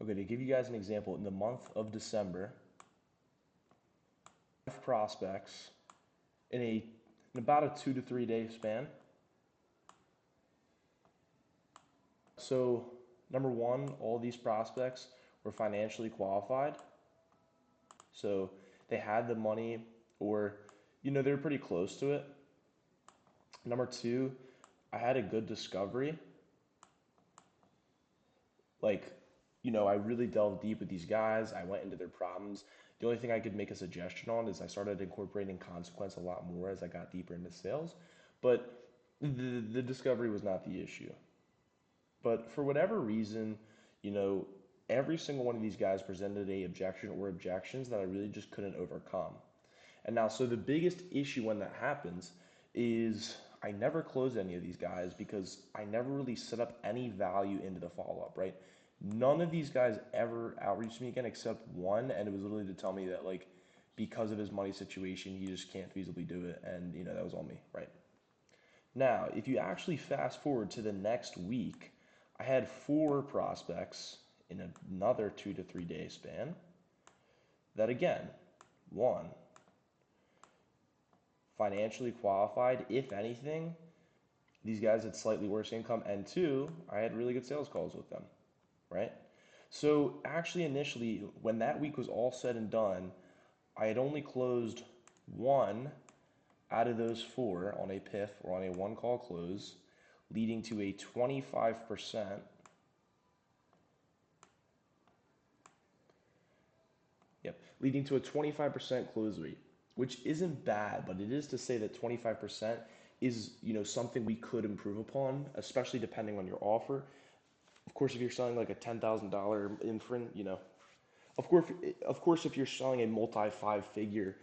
Okay, to give you guys an example, in the month of December, 5 prospects in about a 2 to 3 day span. So, number one, all these prospects were financially qualified. So they had the money, or they were pretty close to it. Number two, I had a good discovery. Like, I really delved deep with these guys. I went into their problems. The only thing I could make a suggestion on is I started incorporating consequence a lot more as I got deeper into sales. But the discovery was not the issue. But for whatever reason, you know, every single one of these guys presented a objection or objections that I really just couldn't overcome. And now, so the biggest issue when that happens is I never close any of these guys because I never really set up any value into the follow up, right? None of these guys ever outreached me again except one, and it was literally to tell me that, like, because of his money situation, he just can't feasibly do it, and that was on me, right? Now, if you actually fast forward to the next week, I had 4 prospects in another 2 to 3 day span that, again, one, financially qualified. If anything, these guys had slightly worse income, and two, I had really good sales calls with them, right? So actually, initially, when that week was all said and done, I had only closed one out of those 4 on a PIF or on a one call close, leading to a 25%. Yep, leading to a 25% close rate, which isn't bad, but it is to say that 25% is, something we could improve upon, especially depending on your offer. Of course, if you're selling like a $10,000 infant, of course, if you're selling a multi five-figure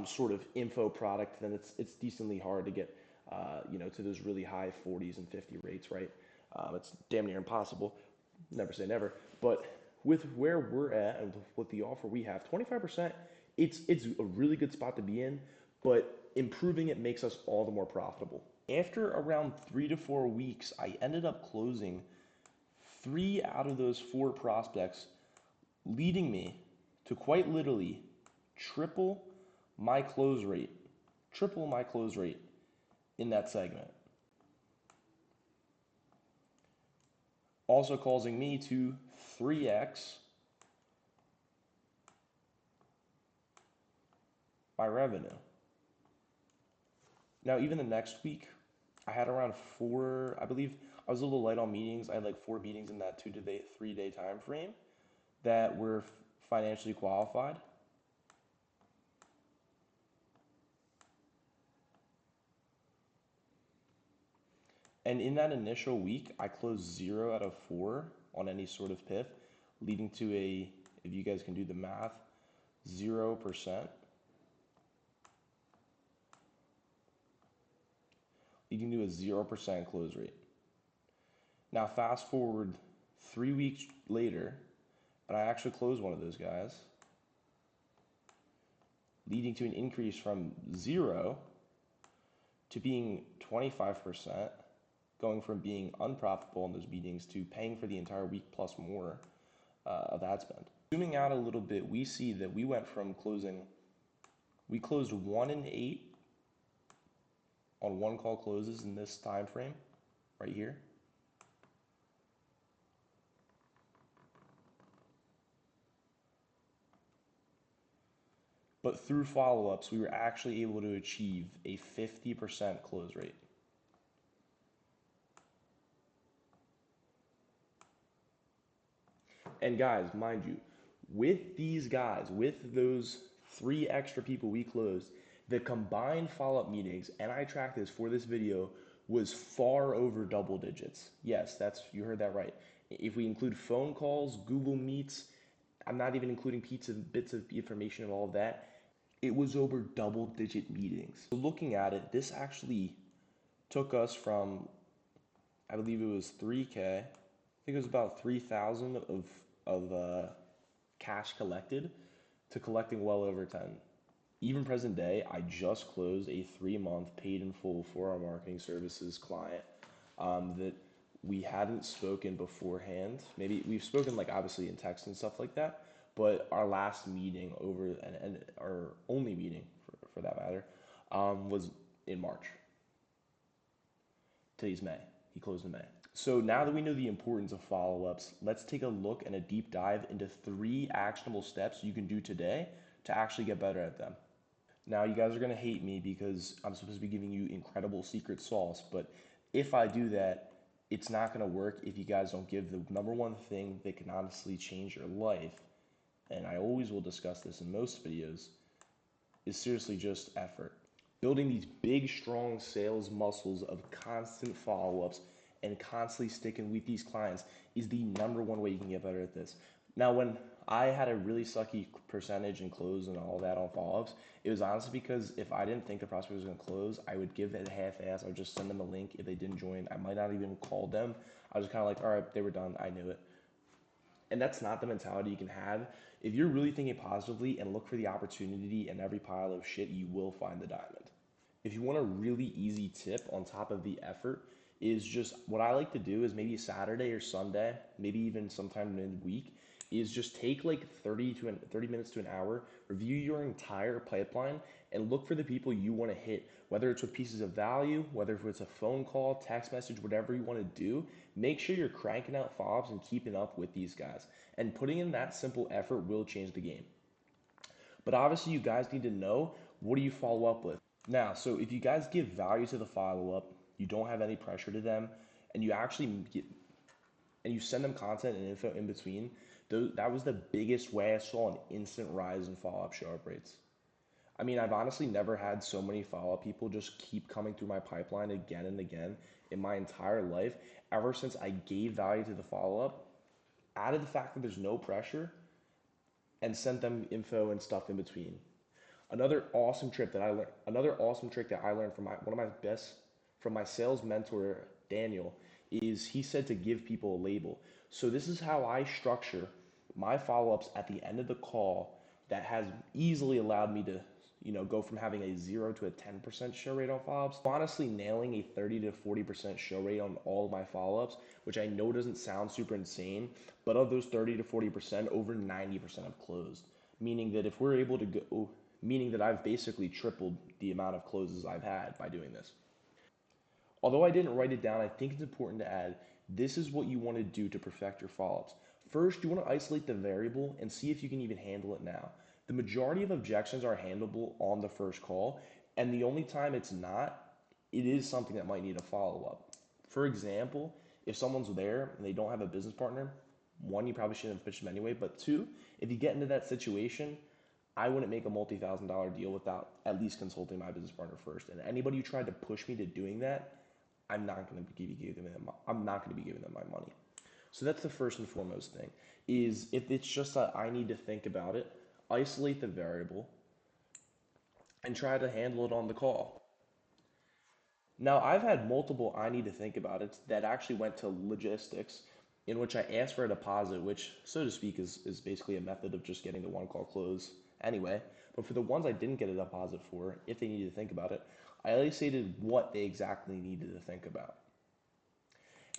sort of info product, then it's decently hard to get, to those really high 40s and 50 rates, right? It's damn near impossible. Never say never, but with where we're at and with the offer we have, 25%, it's a really good spot to be in, but improving it makes us all the more profitable. After around 3 to 4 weeks, I ended up closing 3 out of those 4 prospects, leading me to quite literally triple my close rate, triple my close rate in that segment. Also causing me to 3x my revenue. Now, even the next week, I had around 4, I believe I was a little light on meetings. I had like 4 meetings in that 2 to 3 day time frame that were financially qualified. And in that initial week, I closed 0 out of 4 on any sort of PIF, leading to a, if you guys can do the math, 0%, leading to a 0% close rate. Now, fast forward 3 weeks later, and I actually closed one of those guys, leading to an increase from 0 to being 25%, going from being unprofitable in those meetings to paying for the entire week plus more of ad spend. Zooming out a little bit, we see that we went from we closed 1 in 8 on one call closes in this time frame right here. But through follow-ups, we were actually able to achieve a 50% close rate. And guys, mind you, with these guys, with those 3 extra people we closed, the combined follow-up meetings, and I tracked this for this video, was far over double digits. Yes, you heard that right. If we include phone calls, Google Meets, I'm not even including bits of information and all of that, it was over double-digit meetings. So looking at it, this actually took us from, I believe it was 3K, I think it was about 3,000 of cash collected to collecting well over 10. Even present day, I just closed a 3-month paid in full for our marketing services client that we hadn't spoken beforehand. Maybe we've spoken like obviously in text and stuff like that, but our last meeting over and our only meeting for that matter was in March. Today's May. He closed in May. So now that we know the importance of follow-ups, let's take a look and a deep dive into 3 actionable steps you can do today to actually get better at them. Now, you guys are going to hate me because I'm supposed to be giving you incredible secret sauce, but if I do that, it's not going to work if you guys don't give the number one thing that can honestly change your life, and I always will discuss this in most videos, is seriously just effort. Building these big, strong sales muscles of constant follow ups and constantly sticking with these clients is the number one way you can get better at this. Now, when I had a really sucky percentage and close and all that on follow ups, it was honestly because if I didn't think the prospect was going to close, I would give it a half ass. I would just send them a link. If they didn't join, I might not even call them. I was kind of like, all right, they were done. I knew it. And that's not the mentality you can have. If you're really thinking positively and look for the opportunity in every pile of shit, you will find the diamond. If you want a really easy tip on top of the effort, is just what I like to do is maybe Saturday or Sunday, maybe even sometime midweek, is just take like 30 minutes to an hour, review your entire pipeline, and look for the people you want to hit, whether it's with pieces of value, whether it's a phone call, text message, whatever you want to do. Make sure you're cranking out follow-ups and keeping up with these guys. And putting in that simple effort will change the game. But obviously, you guys need to know, what do you follow up with? Now, so if you guys give value to the follow up, you don't have any pressure to them, and you actually get, and you send them content and info in between, that was the biggest way I saw an instant rise in follow up show up rates. I mean, I've honestly never had so many follow up people just keep coming through my pipeline again and again in my entire life, ever since I gave value to the follow up, added the fact that there's no pressure, and sent them info and stuff in between. Another awesome trick that I learned from one of my best from my sales mentor Daniel is he said to give people a label. So this is how I structure my follow-ups at the end of the call that has easily allowed me to go from having a 0 to a 10% show rate on follow-ups, honestly nailing a 30 to 40% show rate on all of my follow-ups, which I know doesn't sound super insane, but of those 30 to 40%, over 90% have closed. Meaning that if we're able to go, meaning that I've basically tripled the amount of closes I've had by doing this. Although I didn't write it down, I think it's important to add, this is what you want to do to perfect your follow-ups. First, you want to isolate the variable and see if you can even handle it now. The majority of objections are handleable on the first call, and the only time it's not, it is something that might need a follow-up. For example, if someone's there and they don't have a business partner, one, you probably shouldn't have pitched them anyway, but two, if you get into that situation, I wouldn't make a multi-thousand-dollar deal without at least consulting my business partner first. And anybody who tried to push me to doing that, I'm not going to be giving them my money. So that's the first and foremost thing. Is if it's just that I need to think about it, isolate the variable, and try to handle it on the call. Now, I've had multiple I need to think about it that actually went to logistics, in which I asked for a deposit, which, so to speak, is basically a method of just getting the one call close anyway. But for the ones I didn't get a deposit for, if they needed to think about it, I isolated what they exactly needed to think about.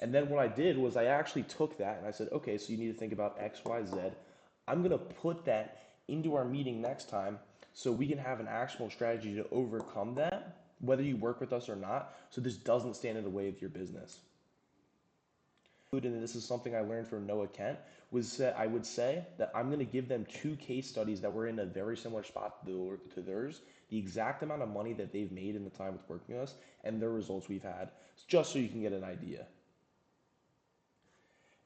And then what I did was I actually took that and I said, okay, so you need to think about X, Y, Z. I'm going to put that into our meeting next time so we can have an actionable strategy to overcome that, whether you work with us or not, so this doesn't stand in the way of your business. And this is something I learned from Noah Kent, was that I would say that I'm going to give them 2 case studies that were in a very similar spot to theirs, the exact amount of money that they've made in the time with working with us, and the results we've had, just so you can get an idea.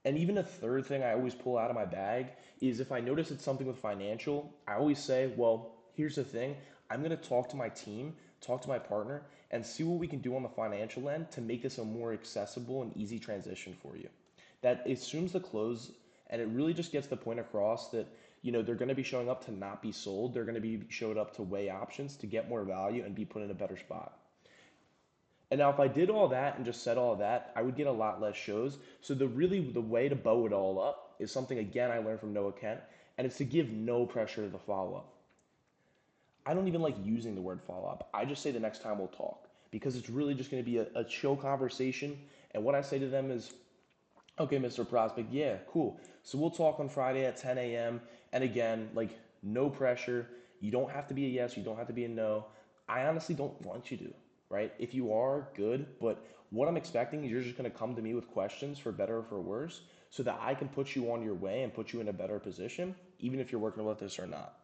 And even a third thing I always pull out of my bag is if I notice it's something with financial, I always say, well, here's the thing. I'm going to talk to my team, talk to my partner, and see what we can do on the financial end to make this a more accessible and easy transition for you. That assumes the close, and it really just gets the point across that they're going to be showing up to not be sold. They're going to be showed up to weigh options to get more value and be put in a better spot. And now if I did all that and just said all of that, I would get a lot less shows. So the way to bow it all up is something again I learned from Noah Kent, and it's to give no pressure to the follow-up. I don't even like using the word follow-up. I just say the next time we'll talk because it's really just going to be a chill conversation. And what I say to them is, Okay, Mr. Prospect, yeah, cool. So we'll talk on Friday at 10 a.m. And again, like, no pressure. You don't have to be a yes, you don't have to be a no. I honestly don't want you to, right? If you are, good. But what I'm expecting is you're just going to come to me with questions for better or for worse so that I can put you on your way and put you in a better position, even if you're working with us or not.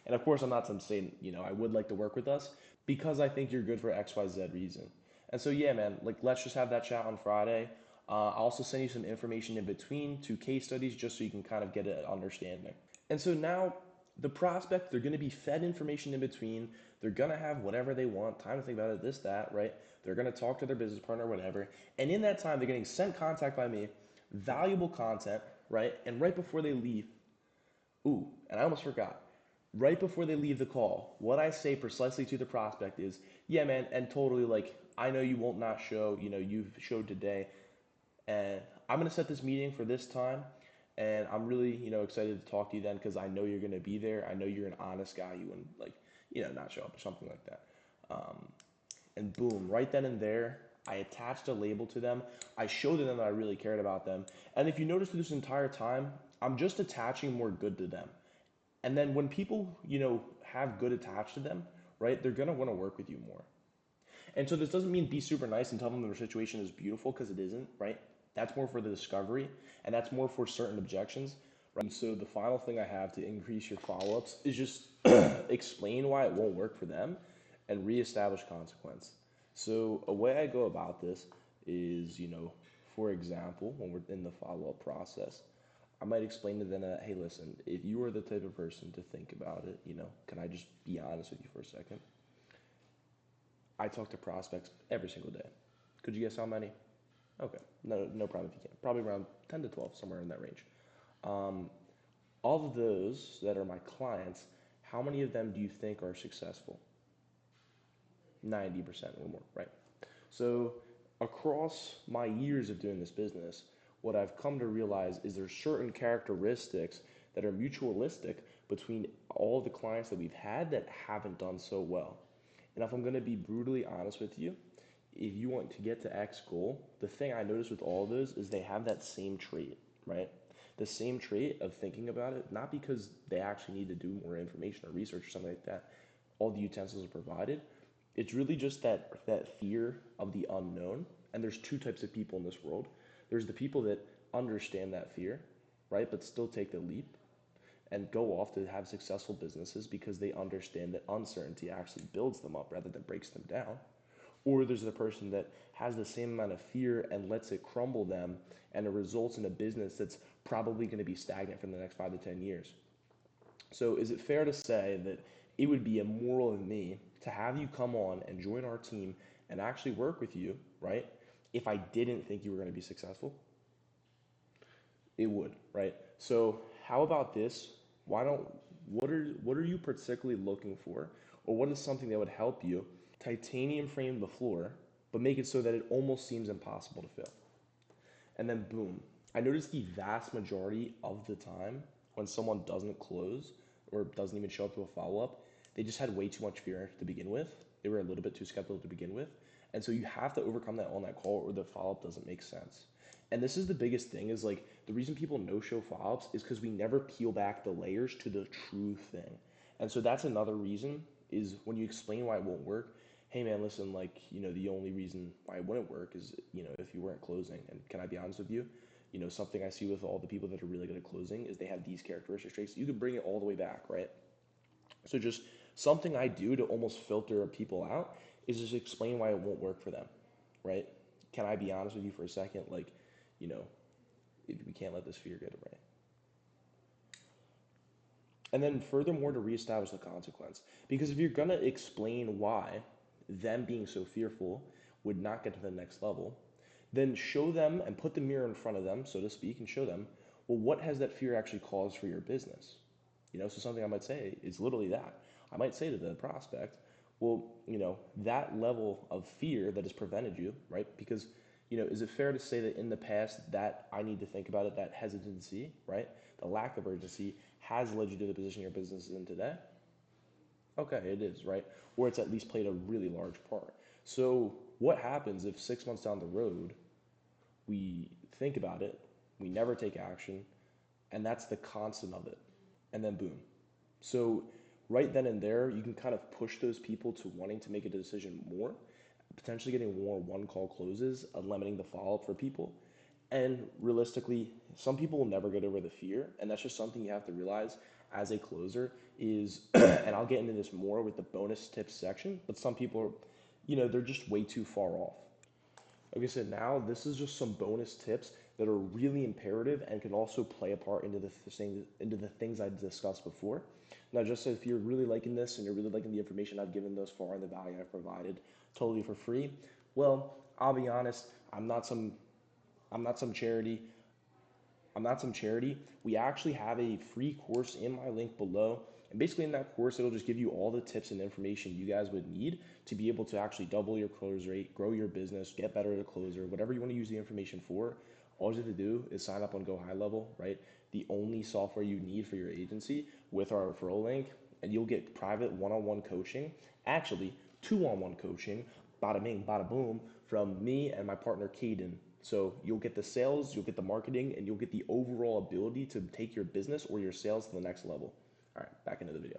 And of course, I'm not saying, I would like to work with us because I think you're good for XYZ reason. And so, yeah, man, like let's just have that chat on Friday. I'll also send you some information in between, 2 case studies, just so you can kind of get an understanding. And so now the prospect, they're going to be fed information in between. They're going to have whatever they want, time to think about it, this, that, right? They're going to talk to their business partner, whatever. And in that time, they're getting sent contact by me, valuable content, right? And right before they leave, ooh, and I almost forgot. Right before they leave the call, what I say precisely to the prospect is, yeah, man, and totally like, I know you won't not show, you've showed today, and I'm gonna set this meeting for this time, and I'm really, excited to talk to you then because I know you're gonna be there. I know you're an honest guy. You wouldn't like, not show up or something like that. Um, and boom, right then and there, I attached a label to them. I showed them that I really cared about them. And if you notice through this entire time, I'm just attaching more good to them. And then when people, have good attached to them, right, they're gonna want to work with you more. And so this doesn't mean be super nice and tell them their situation is beautiful because it isn't, right? That's more for the discovery and that's more for certain objections, right? And so the final thing I have to increase your follow-ups is just explain why it won't work for them and reestablish consequence. So a way I go about this is, for example, when we're in the follow-up process, I might explain to them that, hey, listen, if you are the type of person to think about it, can I just be honest with you for a second? I talk to prospects every single day. Could you guess how many? Okay, no problem if you can't. Probably around 10 to 12, somewhere in that range. Um, all of those that are my clients, how many of them do you think are successful? 90% or more, right? So across my years of doing this business, what I've come to realize is there's certain characteristics that are mutualistic between all the clients that we've had that haven't done so well. And if I'm going to be brutally honest with you, if you want to get to X goal, the thing I notice with all of those is they have that same trait, right? The same trait of thinking about it, not because they actually need to do more information or research or something like that. All the utensils are provided. It's really just that fear of the unknown. And there's 2 types of people in this world. There's the people that understand that fear, right, but still take the leap and go off to have successful businesses because they understand that uncertainty actually builds them up rather than breaks them down. Or there's the person that has the same amount of fear and lets it crumble them, and it results in a business that's probably going to be stagnant for the next 5 to 10 years. So, is it fair to say that it would be immoral of me to have you come on and join our team and actually work with you, right? If I didn't think you were going to be successful? It would, right? So, how about this? Why don't what are you particularly looking for, or what is something that would help you titanium frame the floor, but make it so that it almost seems impossible to fail? And then boom. I noticed the vast majority of the time when someone doesn't close or doesn't even show up to a follow up, they just had way too much fear to begin with. They were a little bit too skeptical to begin with. And so you have to overcome that on that call or the follow up doesn't make sense. And this is the biggest thing is like the reason people no show follow ups is because we never peel back the layers to the true thing. And so that's another reason is when you explain why it won't work, hey man, listen, like, the only reason why it wouldn't work is, if you weren't closing. And can I be honest with you? Something I see with all the people that are really good at closing is they have these characteristic traits. You can bring it all the way back, right? So just something I do to almost filter people out is just explain why it won't work for them, right? Can I be honest with you for a second? Like, you know, if we can't let this fear get away. And then furthermore, to reestablish the consequence. Because if you're going to explain why them being so fearful would not get to the next level, then show them and put the mirror in front of them, so to speak, and show them, well, what has that fear actually caused for your business? So something I might say is literally that. I might say to the prospect, well, that level of fear that has prevented you, right? Because, is it fair to say that in the past that I need to think about it, that hesitancy, right? The lack of urgency has led you to the position your business is in today? Okay, it is, right? Or it's at least played a really large part. So what happens if 6 months down the road we think about it, we never take action, and that's the constant of it. And then boom. So right then and there, you can kind of push those people to wanting to make a decision more, potentially getting more one call closes, limiting the follow up for people. And realistically, some people will never get over the fear, and that's just something you have to realize as a closer is, and I'll get into this more with the bonus tips section, but some people are, they're just way too far off. Like I said, now this is just some bonus tips that are really imperative and can also play a part into the things I discussed before. Now, just so if you're really liking this and you're really liking the information I've given thus far and the value I've provided totally for free, well, I'll be honest, I'm not some charity. I'm not some charity. We actually have a free course in my link below. And basically in that course, it'll just give you all the tips and information you guys would need to be able to actually double your close rate, grow your business, get better as a closer, whatever you want to use the information for. All you have to do is sign up on Go High Level, right? The only software you need for your agency with our referral link, and you'll get private one-on-one coaching, actually two-on-one coaching, bada bing, bada boom, from me and my partner Caden. So you'll get the sales, you'll get the marketing, and you'll get the overall ability to take your business or your sales to the next level. All right, back into the video.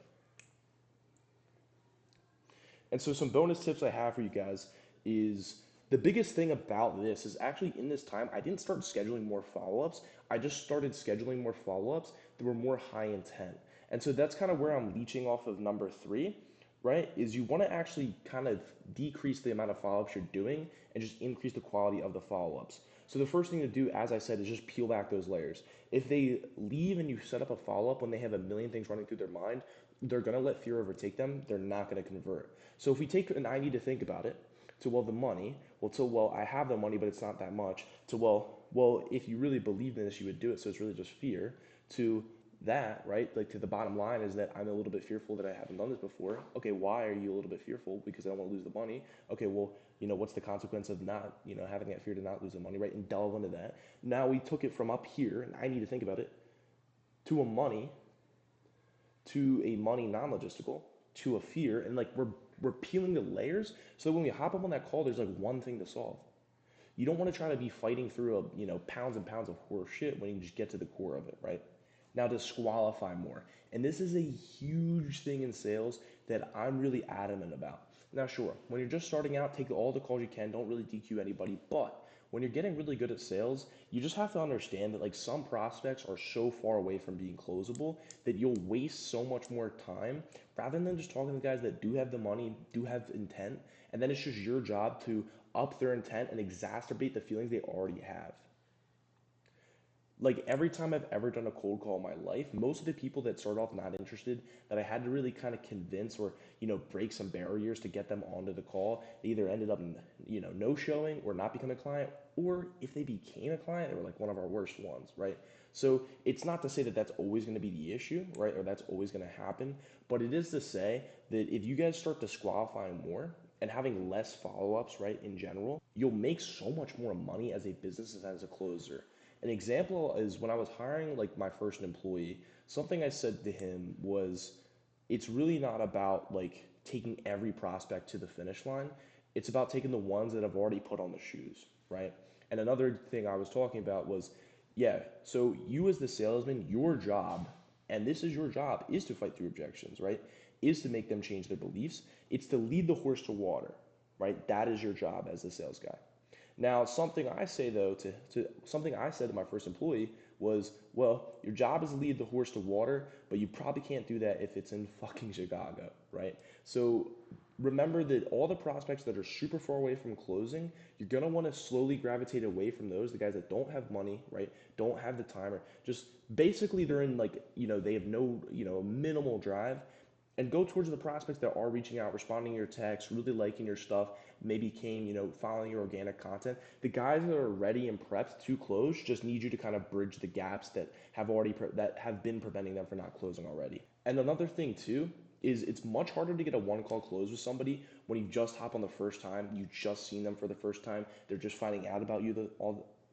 And so some bonus tips I have for you guys is the biggest thing about this is actually in this time, I didn't start scheduling more follow-ups. I just started scheduling more follow-ups that were more high intent. And so that's kind of where I'm leeching off of number 3, right? Is you want to actually kind of decrease the amount of follow-ups you're doing and just increase the quality of the follow-ups. So the first thing to do, as I said, is just peel back those layers. If they leave and you set up a follow-up when they have a million things running through their mind, they're going to let fear overtake them. They're not going to convert. So if we take an I need to think about it, to well the money, well to well I have the money but it's not that much, to well if you really believed in this you would do it, so it's really just fear, to that, right? Like to the bottom line is that I'm a little bit fearful that I haven't done this before. Okay, why are you a little bit fearful? Because I don't want to lose the money. Okay, well, what's the consequence of not, having that fear to not lose the money, right? And delve into that. Now we took it from up here, and I need to think about it, to a money non-logistical, to a fear, and like we're peeling the layers so that when we hop up on that call, there's like one thing to solve. You don't want to try to be fighting through pounds and pounds of horse shit when you can just get to the core of it, right? Now disqualify more. And this is a huge thing in sales that I'm really adamant about. Now sure, when you're just starting out, take all the calls you can, don't really DQ anybody, but when you're getting really good at sales, you just have to understand that like some prospects are so far away from being closable that you'll waste so much more time rather than just talking to guys that do have the money, do have intent, and then it's just your job to up their intent and exacerbate the feelings they already have. Like every time I've ever done a cold call in my life, most of the people that start off not interested, that I had to really kind of convince or, break some barriers to get them onto the call, they either ended up, no showing or not becoming a client, or if they became a client, they were like one of our worst ones, right? So it's not to say that that's always going to be the issue, right? Or that's always going to happen, but it is to say that if you guys start disqualifying more and having less follow-ups, right, in general, you'll make so much more money as a business and as a closer. An example is when I was hiring like my first employee, something I said to him was, it's really not about like taking every prospect to the finish line. It's about taking the ones that have already put on the shoes, right? And another thing I was talking about was, yeah, so you as the salesman, your job, and this is your job, is to fight through objections, right? Is to make them change their beliefs. It's to lead the horse to water, right? That is your job as the sales guy. Now, something I say though, something I said to my first employee was, well, your job is to lead the horse to water, but you probably can't do that if it's in fucking Chicago, right? So remember that all the prospects that are super far away from closing, you're gonna want to slowly gravitate away from those, the guys that don't have money, right? Don't have the time, or just basically they're in like, they have no, minimal drive. And go towards the prospects that are reaching out, responding to your texts, really liking your stuff, maybe following your organic content. The guys that are ready and prepped to close just need you to kind of bridge the gaps that have been preventing them from not closing already. And another thing too is it's much harder to get a one call close with somebody when you just hop on the first time, you just seen them for the first time, they're just finding out about you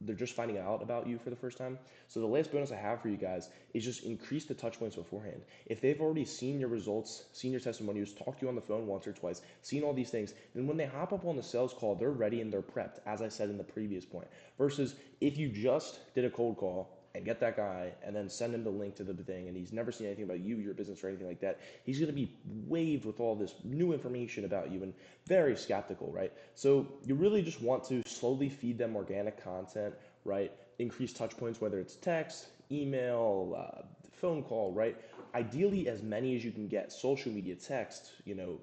they're just finding out about you for the first time. So the last bonus I have for you guys is just increase the touch points beforehand. If they've already seen your results, seen your testimonials, talked to you on the phone once or twice, seen all these things, then when they hop up on the sales call, they're ready and they're prepped, as I said in the previous point. Versus if you just did a cold call and get that guy and then send him the link to the thing and he's never seen anything about you, your business, or anything like that, he's going to be waved with all this new information about you and very skeptical, right? So you really just want to slowly feed them organic content, right? Increase touch points, whether it's text, email, phone call, right? Ideally, as many as you can get, social media, text,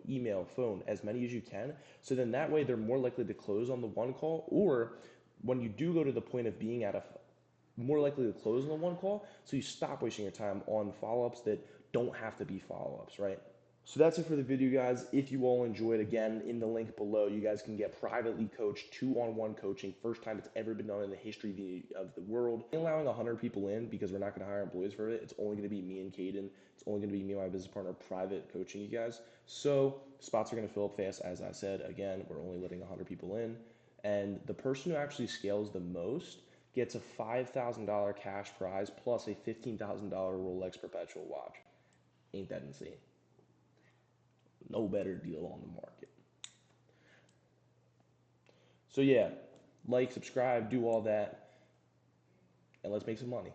email, phone, as many as you can. So then that way they're more likely to close on the one call, or when you do go to the point of being at a more likely to close on the one call, so you stop wasting your time on follow-ups that don't have to be follow-ups, right? So that's it for the video, guys. If you all enjoyed, again, in the link below, you guys can get privately coached, two-on-one coaching, first time it's ever been done in the history of the world. Allowing 100 people in because we're not going to hire employees for it. It's only going to be me and Caden. It's only going to be me and my business partner private coaching you guys. So spots are going to fill up fast, as I said. Again, we're only letting 100 people in. And the person who actually scales the most gets a $5,000 cash prize plus a $15,000 Rolex perpetual watch. Ain't that insane? No better deal on the market. So yeah, like, subscribe, do all that, and let's make some money.